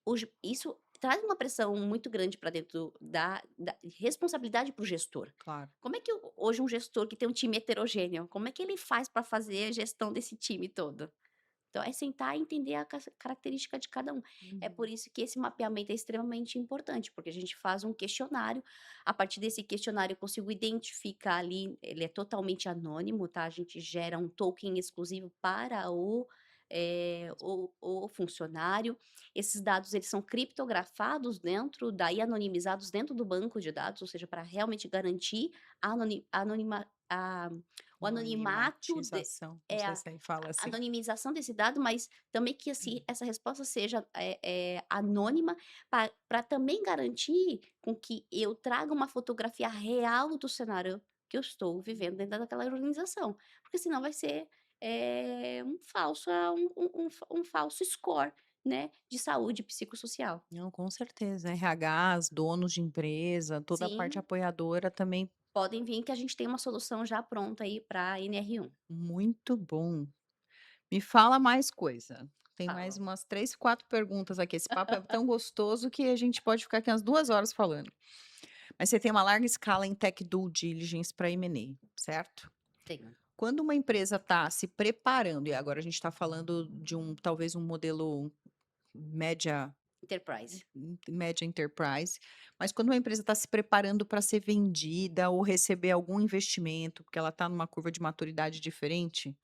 S2: hoje isso traz uma pressão muito grande para dentro da responsabilidade para o gestor.
S1: Claro.
S2: Como é que hoje um gestor que tem um time heterogêneo, como é que ele faz para fazer a gestão desse time todo? Então, é sentar e entender a característica de cada um. É por
S1: Uhum.
S2: isso que esse mapeamento é extremamente importante, porque a gente faz um questionário, a partir desse questionário eu consigo identificar ali, ele é totalmente anônimo, tá? A gente gera um token exclusivo para o funcionário. Esses dados eles são criptografados dentro, daí anonimizados dentro do banco de dados, ou seja, para realmente garantir a o anonimato
S1: Anonimatização. Não
S2: é
S1: sei
S2: a
S1: se aí fala
S2: a
S1: assim.
S2: anonimização desse dado, mas também que assim,
S1: Hum.
S2: essa resposta seja, anônima, para também garantir com que eu traga uma fotografia real do cenário que eu estou vivendo dentro daquela organização, porque senão vai ser, um falso score, né, de saúde psicossocial.
S1: Não, com certeza. RHs, donos de empresa, toda a parte
S2: Sim,
S1: apoiadora também.
S2: podem vir que a gente tem uma solução já pronta aí para NR1.
S1: Muito bom. Me fala mais coisa. Tem mais
S2: Fala.
S1: umas 3, 4 perguntas aqui. Esse papo é tão gostoso que a gente pode ficar aqui umas 2 horas falando. Mas você tem uma larga escala em tech due diligence para M&A, certo?
S2: Tenho.
S1: Quando uma empresa está se preparando, e agora a gente está falando de talvez um modelo média,
S2: Enterprise.
S1: média enterprise, mas quando uma empresa está se preparando para ser vendida ou receber algum investimento, porque ela está numa curva de maturidade diferente,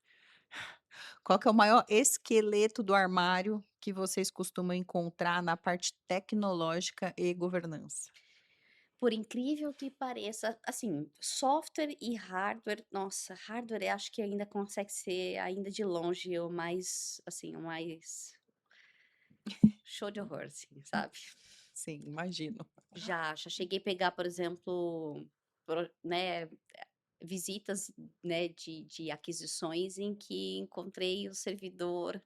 S1: qual que é o maior esqueleto do armário que vocês costumam encontrar na parte tecnológica e governança?
S2: Por incrível que pareça, assim, software e hardware, nossa, hardware eu acho que ainda consegue ser, ainda de longe, o mais, assim, o mais show de horror, assim, sabe.
S1: Sim, imagino.
S2: Já cheguei a pegar, por exemplo, né, visitas, né, de aquisições em que encontrei o servidor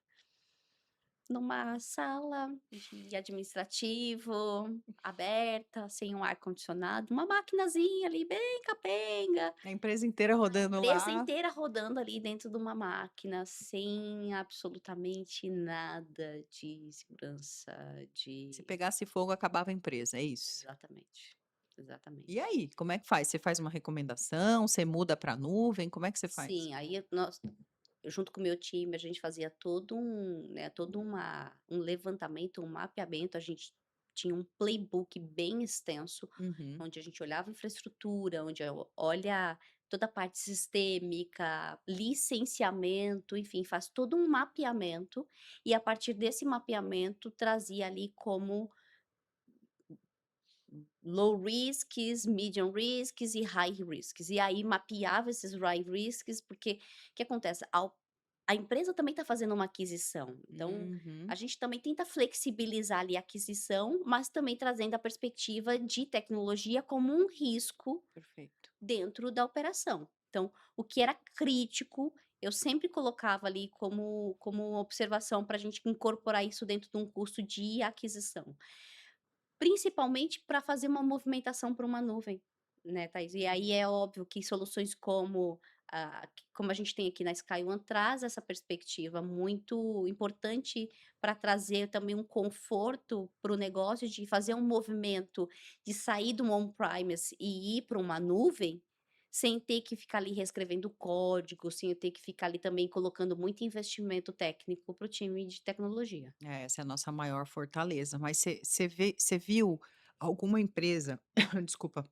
S2: numa sala de administrativo, aberta, sem um ar-condicionado, uma maquinazinha ali bem capenga,
S1: A empresa inteira
S2: a
S1: rodando
S2: empresa
S1: lá.
S2: inteira rodando ali dentro de uma máquina, sem absolutamente nada de segurança,
S1: Se
S2: de
S1: pegasse fogo, acabava a empresa, é isso?
S2: exatamente,
S1: E
S2: exatamente.
S1: aí, como é que faz? Você faz uma recomendação? Você muda para a nuvem? Como é que você faz?
S2: Sim, aí nós eu junto com o meu time, a gente fazia todo um levantamento, um mapeamento, a gente tinha um playbook bem extenso,
S1: Uhum.
S2: onde a gente olhava a infraestrutura, onde olha toda a parte sistêmica, licenciamento, enfim, faz todo um mapeamento, e a partir desse mapeamento trazia ali como low risks, medium risks e high risks. E aí mapeava esses high risks, porque o que acontece? A empresa também está fazendo uma aquisição, então a
S1: Uhum.
S2: gente também tenta flexibilizar ali a aquisição, mas também trazendo a perspectiva de tecnologia como um risco
S1: Perfeito.
S2: dentro da operação. Então, o que era crítico, eu sempre colocava ali como observação para a gente incorporar isso dentro de um custo de aquisição. Principalmente para fazer uma movimentação para uma nuvem, né, Thaís. E aí é óbvio que soluções como como a gente tem aqui na Sky One, traz essa perspectiva muito importante para trazer também um conforto para o negócio de fazer um movimento de sair do on-premise e ir para uma nuvem, sem ter que ficar ali reescrevendo código, sem eu ter que ficar ali também colocando muito investimento técnico para o time de tecnologia.
S1: É, essa é a nossa maior fortaleza. Mas você viu alguma empresa, desculpa,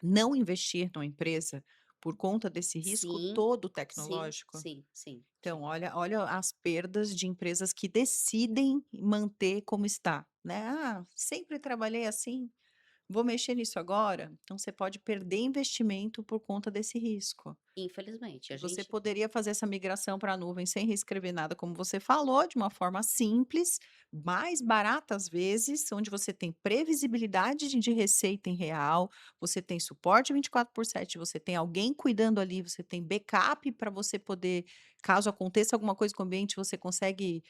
S1: não investir numa empresa por conta desse risco
S2: Sim,
S1: todo
S2: sim,
S1: tecnológico?
S2: sim, sim,
S1: Então,
S2: sim.
S1: olha as perdas de empresas que decidem manter como está, né? Ah, sempre trabalhei assim, vou mexer nisso agora. Então, você pode perder investimento por conta desse risco.
S2: Infelizmente, a
S1: E você
S2: gente
S1: poderia fazer essa migração para a nuvem sem reescrever nada, como você falou, de uma forma simples, mais barata às vezes, onde você tem previsibilidade de receita em real, você tem suporte 24/7, você tem alguém cuidando ali, você tem backup para você poder, caso aconteça alguma coisa com o ambiente, você consegue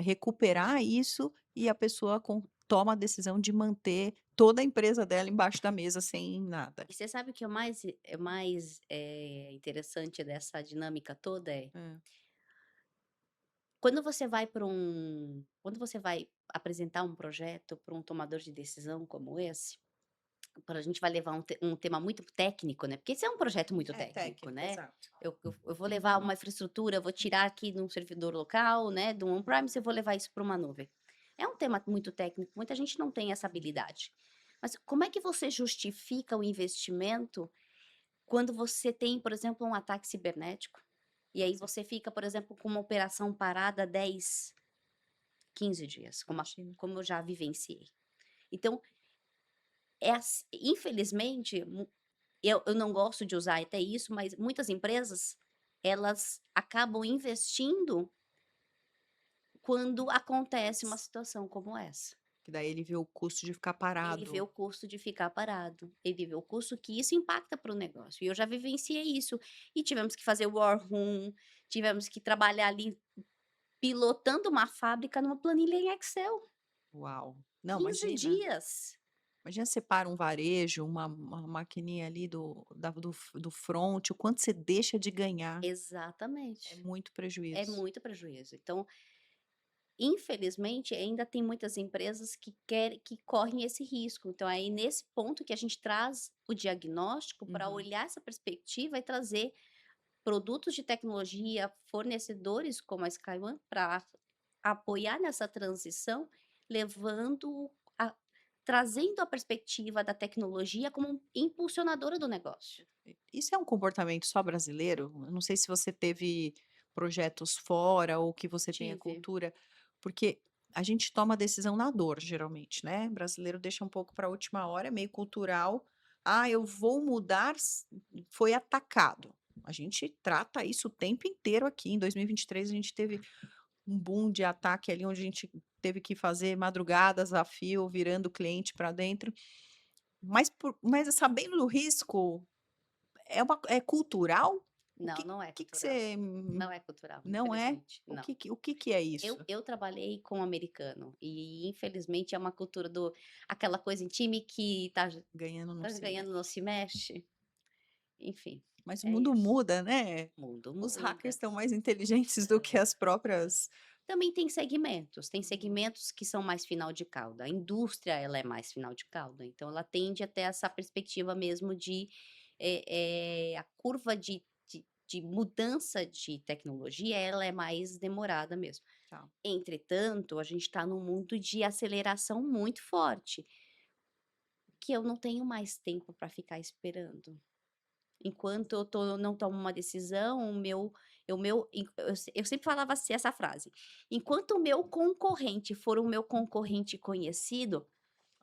S1: recuperar isso e a pessoa toma a decisão de manter toda a empresa dela embaixo da mesa sem nada.
S2: e você sabe o que é mais interessante dessa dinâmica toda é,
S1: É,
S2: quando você vai apresentar um projeto para um tomador de decisão como esse, a gente vai levar um tema muito técnico, né, porque esse é um projeto muito
S1: é
S2: técnico,
S1: técnico,
S2: né.
S1: exato.
S2: Eu vou levar uma infraestrutura, eu vou tirar aqui de um servidor local, né, do on-premise, eu vou levar isso para uma nuvem. É um tema muito técnico, muita gente não tem essa habilidade. Mas como é que você justifica o investimento quando você tem, por exemplo, um ataque cibernético, e aí
S1: Sim,
S2: você fica, por exemplo, com uma operação parada 10, 15 dias,
S1: imagino.
S2: como eu já vivenciei. Então, infelizmente, eu não gosto de usar até isso, mas muitas empresas, elas acabam investindo quando acontece uma
S1: Antes,
S2: situação como essa.
S1: que daí ele vê o custo de ficar
S2: Ele vê
S1: parado.
S2: o custo de ficar parado, ele vê o custo que isso impacta para o negócio, e eu já vivenciei isso, e tivemos que fazer war room, tivemos que trabalhar ali pilotando uma fábrica numa planilha em Excel,
S1: Uau! Não,
S2: 15
S1: imagina.
S2: dias.
S1: Imagina você para um varejo, uma maquininha ali do front, o quanto você deixa de ganhar. É
S2: Exatamente,
S1: muito
S2: é
S1: prejuízo.
S2: muito prejuízo. Então, infelizmente, ainda tem muitas empresas que correm esse risco. Então, aí nesse ponto que a gente traz o diagnóstico para
S1: Uhum.
S2: olhar essa perspectiva e trazer produtos de tecnologia, fornecedores como a SkyOne para apoiar nessa transição, levando a trazendo a perspectiva da tecnologia como impulsionadora do negócio.
S1: Isso é um comportamento só brasileiro? Eu não sei se você teve projetos fora ou que você tem a
S2: Tive.
S1: cultura, porque a gente toma decisão na dor, geralmente, né? Brasileiro deixa um pouco para a última hora, é meio cultural. Ah, eu vou mudar, foi atacado. A gente trata isso o tempo inteiro aqui. Em 2023, a gente teve um boom de ataque ali, onde a gente teve que fazer madrugadas a fio, virando cliente para dentro. Mas sabendo do risco, é cultural? O
S2: Não, não é
S1: que
S2: cultural.
S1: você
S2: Não é cultural,
S1: não é?
S2: infelizmente, não.
S1: O que que é
S2: Eu
S1: isso?
S2: eu trabalhei com americano e infelizmente é uma cultura do aquela coisa em time que
S1: Ganhando não
S2: tá
S1: se
S2: ganhando não
S1: mexe.
S2: se mexe, enfim,
S1: Mas o
S2: é
S1: mundo
S2: isso.
S1: muda, né?
S2: O mundo
S1: Os hackers
S2: muda.
S1: estão mais inteligentes do que
S2: Hã.
S1: as próprias.
S2: Também tem
S1: Uhum.
S2: segmentos que são mais final de cauda, a indústria ela é mais final de cauda, então ela tende a ter essa perspectiva mesmo de, a curva de mudança de tecnologia, ela é mais demorada mesmo.
S1: Tá.
S2: Entretanto, a gente está num mundo de aceleração muito forte, que eu não tenho mais tempo para ficar esperando. Enquanto não tomo uma decisão, eu sempre falava assim essa frase: "Enquanto o meu concorrente for o meu concorrente conhecido,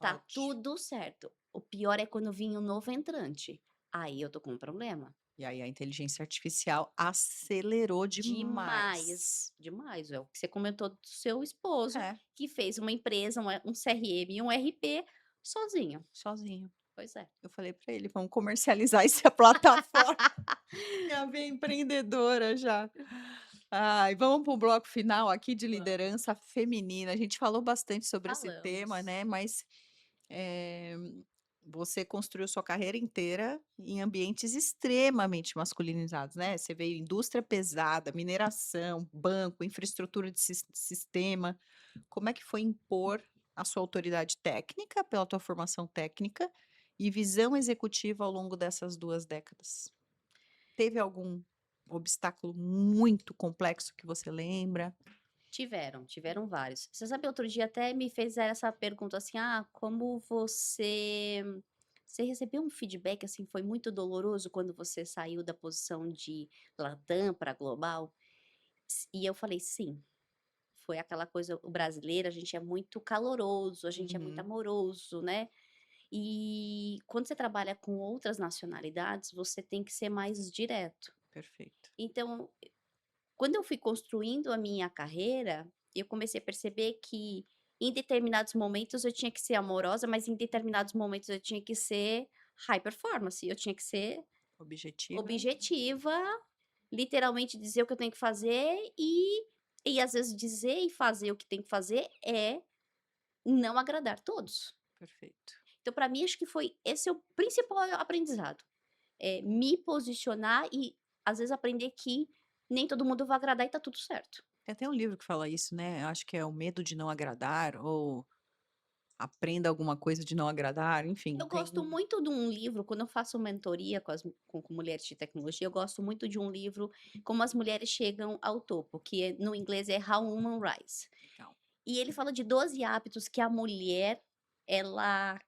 S2: tá
S1: Ótimo.
S2: tudo certo. O pior é quando vir um novo entrante, aí eu tô com um problema".
S1: E aí a inteligência artificial acelerou demais.
S2: Demais, demais. É o que você comentou do seu esposo,
S1: É,
S2: que fez uma empresa, um CRM e um RP sozinho.
S1: sozinho.
S2: Pois é.
S1: Eu falei para ele: "Vamos comercializar essa plataforma". Minha veia empreendedora já. Ai, vamos para o bloco final aqui de
S2: Vamos.
S1: liderança feminina. A gente falou bastante sobre esse tema,
S2: Falamos.
S1: né, mas, eh, você construiu sua carreira inteira em ambientes extremamente masculinizados, né, você veio indústria pesada, mineração, banco, infraestrutura de sistema. Como é que foi impor a sua autoridade técnica, pela tua formação técnica, e visão executiva ao longo dessas 2 décadas? Teve algum obstáculo muito complexo que você lembra?
S2: Tiveram vários. Você sabe, outro dia até me fez essa pergunta assim: "Ah, como você recebeu um feedback, assim, foi muito doloroso quando você saiu da posição de latam para global?" E eu falei: "Sim". Foi aquela coisa, o brasileiro, a gente é muito caloroso, a gente é muito
S1: Uhum,
S2: amoroso, né. E quando você trabalha com outras nacionalidades, você tem que ser mais direto.
S1: perfeito.
S2: Então, quando eu fui construindo a minha carreira, eu comecei a perceber que em determinados momentos eu tinha que ser amorosa, mas em determinados momentos eu tinha que ser high performance, eu tinha que ser
S1: Objetiva.
S2: objetiva, literalmente dizer o que eu tenho que fazer e às vezes dizer e fazer o que tem que fazer é não agradar todos.
S1: Perfeito.
S2: Então, para mim, acho que foi esse é o principal aprendizado. É me posicionar e, às vezes, aprender que nem todo mundo vai agradar e tá tudo certo.
S1: Tem até um livro que fala isso, né, acho que é O Medo de Não Agradar ou Aprenda Alguma Coisa de Não Agradar, enfim,
S2: Eu gosto
S1: tem
S2: muito de um livro, quando eu faço mentoria com mulheres de tecnologia, eu gosto muito de um livro Como as Mulheres Chegam ao Topo, que no inglês é How Women Rise.
S1: legal.
S2: E ele fala de 12 hábitos que a mulher ela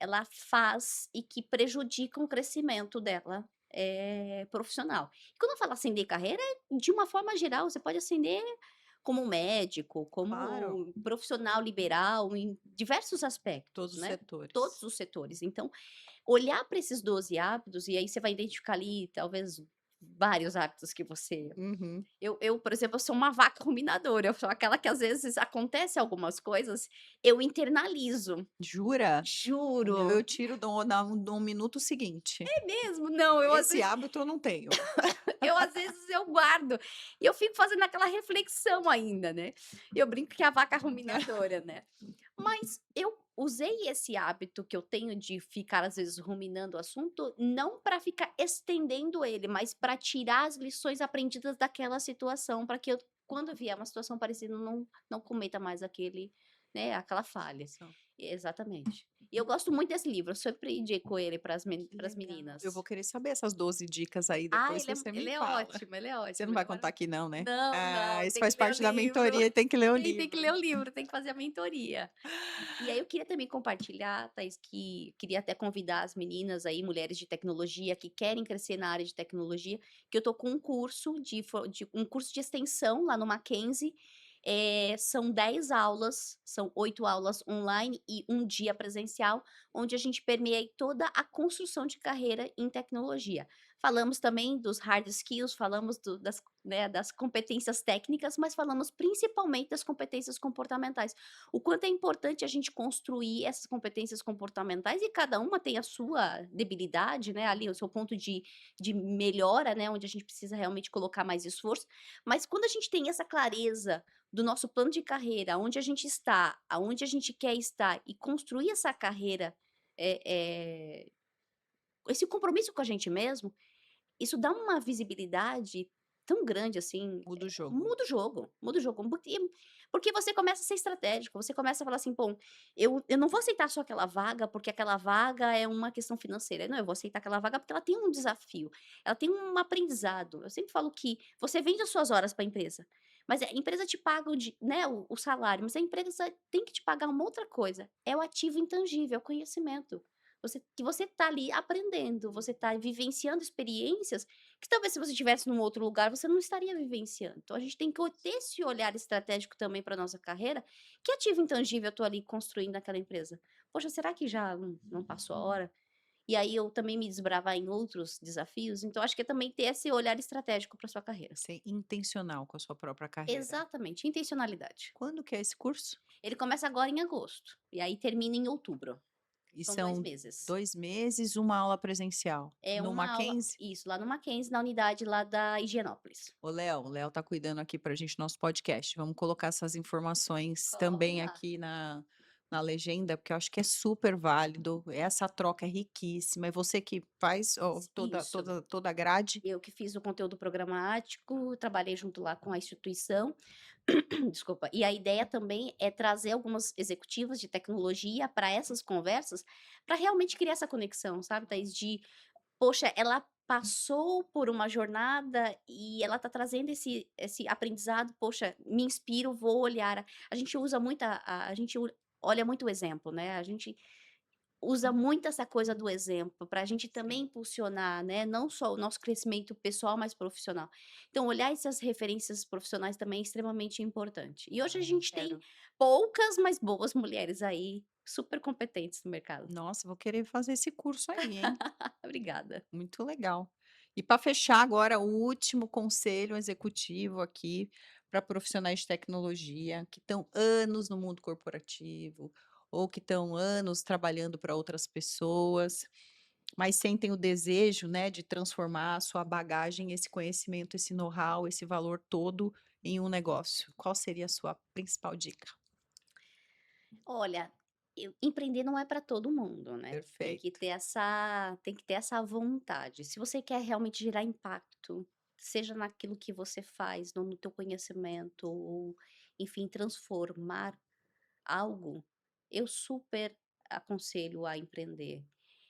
S2: ela faz e que prejudicam o crescimento dela, profissional. Quando eu falo ascender carreira, é de uma forma geral, você pode ascender como médico,
S1: Claro,
S2: como profissional liberal, em diversos
S1: todos
S2: aspectos,
S1: os
S2: né, todos
S1: setores.
S2: os setores. Então, olhar para esses 12 hábitos, e aí você vai identificar ali, talvez, vários hábitos que você
S1: Uhum.
S2: por exemplo, eu sou uma vaca ruminadora, eu sou aquela que às vezes acontece algumas coisas, eu internalizo.
S1: Jura? O meu eu
S2: Juro.
S1: tiro no minuto seguinte.
S2: É mesmo? Não,
S1: Esse hábito eu não tenho.
S2: eu às vezes eu guardo, e eu fico fazendo aquela reflexão ainda, né. Eu brinco que é a vaca ruminadora, né. Mas eu usei esse hábito que eu tenho de ficar às vezes ruminando o assunto, não para ficar estendendo ele, mas para tirar as lições aprendidas daquela situação, para que eu, quando vier uma situação parecida, não cometa mais né, aquela falha.
S1: São.
S2: Exatamente. E eu gosto muito desse livro, eu sempre indico ele para
S1: Que
S2: as
S1: legal. Eu vou
S2: meninas.
S1: querer saber essas 12 dicas aí,
S2: Ah,
S1: depois você me
S2: ele é
S1: fala.
S2: ótimo, ele é
S1: Você
S2: ótimo,
S1: não
S2: ele
S1: vai
S2: é
S1: contar
S2: mara
S1: aqui não, né?
S2: não,
S1: Ah,
S2: não,
S1: isso
S2: tem que
S1: faz
S2: ler o
S1: parte da
S2: livro.
S1: mentoria, tem que ler o
S2: Tem que ler
S1: livro.
S2: o livro, tem que fazer a mentoria. E aí eu queria também compartilhar, Thaís, que queria até convidar as meninas aí, mulheres de tecnologia que querem crescer na área de tecnologia, que eu tô com um curso de um curso de extensão lá no Mackenzie. São 10 aulas, são 8 aulas online e um dia presencial, onde a gente permeia aí toda a construção de carreira em tecnologia. Falamos também dos hard skills, falamos das competências técnicas, mas falamos principalmente das competências comportamentais. O quanto é importante a gente construir essas competências comportamentais e cada uma tem a sua debilidade, né, ali o seu ponto de melhora, né, onde a gente precisa realmente colocar mais esforço, mas quando a gente tem essa clareza do nosso plano de carreira, aonde a gente está, aonde a gente quer estar e construir essa carreira, eh eh, esse compromisso com a gente mesmo, isso dá uma visibilidade tão grande, assim,
S1: Muda o jogo.
S2: muda o jogo, muda o jogo, porque você começa a ser estratégico, você começa a falar assim: "Bom, eu não vou aceitar só aquela vaga, porque aquela vaga é uma questão financeira, não, eu vou aceitar aquela vaga porque ela tem um desafio, ela tem um aprendizado". Eu sempre falo que você vende as suas horas para a empresa, mas a empresa te paga né, o salário, mas a empresa tem que te pagar uma outra coisa, é o ativo intangível, é o conhecimento. Você está ali aprendendo, você está vivenciando experiências que talvez se você estivesse num outro lugar, você não estaria vivenciando. Então a gente tem que ter esse olhar estratégico também para nossa carreira, que ativo intangível eu estou ali construindo naquela empresa? Poxa, será que já não passou a hora? E aí eu também me desbravar em outros desafios, então acho que é também ter esse olhar estratégico para sua carreira.
S1: Ser intencional com a sua própria carreira.
S2: Exatamente, intencionalidade.
S1: Quando que é esse curso?
S2: Ele começa agora em agosto, e aí termina em outubro.
S1: E
S2: São 2
S1: são
S2: meses.
S1: 2 meses, uma aula presencial.
S2: É
S1: No
S2: uma aula
S1: Mackenzie?
S2: isso, lá no Mackenzie, na unidade lá da Higienópolis.
S1: O Léo tá cuidando aqui pra gente, nosso podcast. Vamos colocar essas informações também
S2: Cola.
S1: aqui na legenda, porque eu acho que é super válido, essa troca é riquíssima, e você que faz, toda
S2: Isso.
S1: toda a grade?
S2: Eu que fiz o conteúdo programático, trabalhei junto lá com a instituição, desculpa. E a ideia também é trazer algumas executivas de tecnologia para essas conversas, para realmente criar essa conexão, sabe, Thaís, de poxa, ela passou por uma jornada e ela tá trazendo esse aprendizado, poxa, me inspiro, vou olhar. A gente usa muito a gente olha muito o exemplo, né, a gente usa muito essa coisa do exemplo, para a gente também
S1: Sim,
S2: impulsionar, né, não só o nosso crescimento pessoal, mas profissional. Então olhar essas referências profissionais também é extremamente importante. E hoje a gente tem
S1: quero.
S2: poucas, mas boas mulheres aí, super competentes no mercado.
S1: Nossa, vou querer fazer esse curso aí, hein.
S2: Obrigada.
S1: Muito legal. E para fechar agora, o último conselho executivo aqui para profissionais de tecnologia que estão anos no mundo corporativo ou que estão anos trabalhando para outras pessoas, mas sentem o desejo, né, de transformar a sua bagagem, esse conhecimento, esse know-how, esse valor todo em um negócio. Qual seria a sua principal dica?
S2: Olha, empreender não é para todo mundo, né.
S1: Perfeito.
S2: Tem que ter essa vontade. Se você quer realmente gerar impacto, seja naquilo que você faz, no teu conhecimento ou, enfim, transformar algo, eu super aconselho a empreender.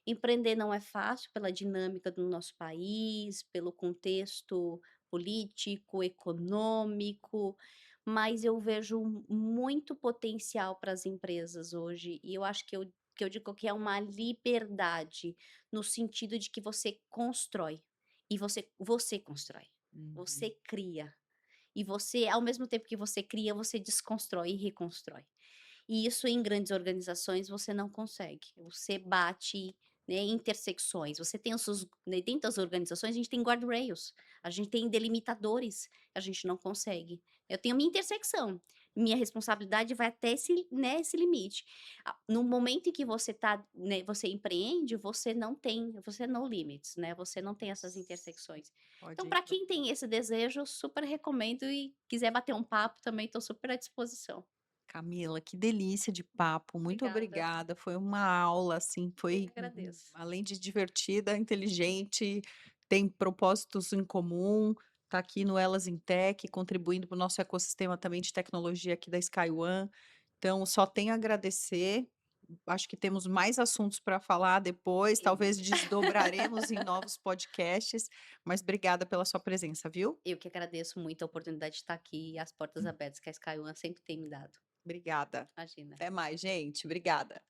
S2: Empreender não é fácil pela dinâmica do nosso país, pelo contexto político, econômico, mas eu vejo muito potencial para as empresas hoje e eu acho que eu digo que é uma liberdade, no sentido de que você constrói, e você constrói, você
S1: Uhum.
S2: cria, e você ao mesmo tempo que você cria, você desconstrói e reconstrói. E isso em grandes organizações você não consegue. Você bate, né, intersecções. Você tem os seus, né, dentro das organizações a gente tem guardrails, a gente tem delimitadores, a gente não consegue. Eu tenho minha intersecção, minha responsabilidade vai até esse, né, esse limite. No momento em que você tá, né, você empreende, você no limits, né, você não tem essas intersecções. Então
S1: Pode ir
S2: para quem tem esse desejo, eu super recomendo e quiser bater um papo também estou super à disposição.
S1: Camila, que delícia de papo, muito
S2: Obrigada,
S1: obrigada. Foi uma aula, assim,
S2: eu que
S1: foi
S2: agradeço.
S1: além de divertida, inteligente, tem propósitos em comum, está aqui no Elas em Tech, contribuindo para o nosso ecossistema também de tecnologia aqui da SkyOne. Então, só tenho a agradecer. Acho que temos mais assuntos para falar depois, talvez
S2: Temos.
S1: desdobraremos em novos podcasts, mas obrigada pela sua presença, viu?
S2: Eu que agradeço muito a oportunidade de estar aqui e as portas abertas que a Sky One sempre tem me dado.
S1: Obrigada.
S2: Imagina.
S1: Até mais, gente. Obrigada.